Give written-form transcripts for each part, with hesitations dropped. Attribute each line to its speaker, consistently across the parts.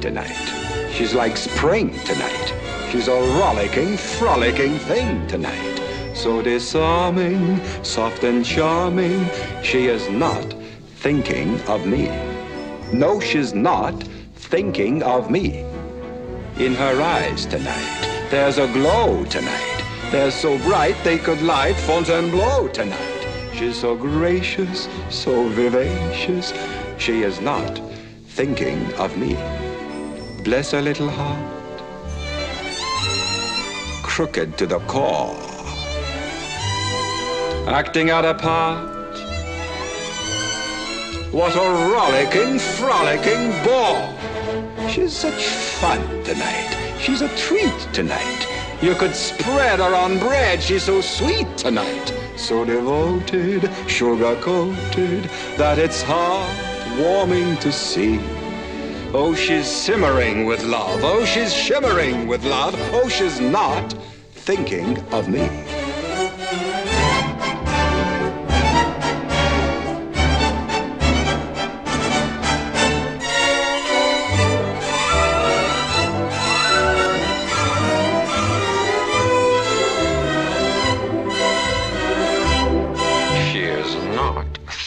Speaker 1: tonight. She's like spring tonight. She's a rollicking, frolicking thing tonight. So disarming, soft and charming, she is not thinking of me. No, she's not thinking of me. In her eyes tonight, there's a glow tonight. They're so bright they could light Fontainebleau tonight. She's so gracious, so vivacious, she is not thinking of me. Bless her little heart, crooked to the core, acting out a part. What a rollicking, frolicking bore. She's such fun tonight. She's a treat tonight. You could spread her on bread. She's so sweet tonight. So devoted, sugar-coated, that it's heart-warming to see. Oh, she's simmering with love. Oh, she's shimmering with love. Oh, she's not thinking of me.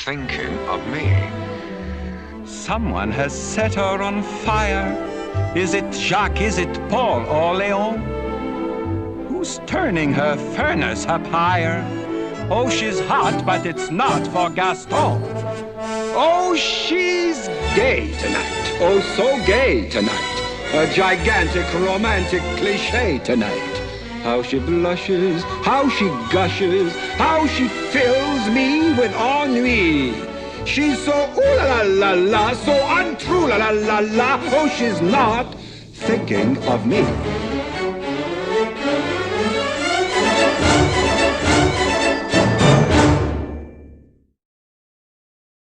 Speaker 2: Thinking of me.
Speaker 3: Someone has set her on fire. Is it Jacques, is it Paul or Léon? Who's turning her furnace up higher? Oh, she's hot, but it's not for Gaston.
Speaker 1: Oh, she's gay tonight. Oh, so gay tonight. A gigantic romantic cliche tonight. How she blushes, how she gushes, how she fills me with ennui. She's so ooh la la la la, so untrue la la la la. Oh, she's not thinking of me.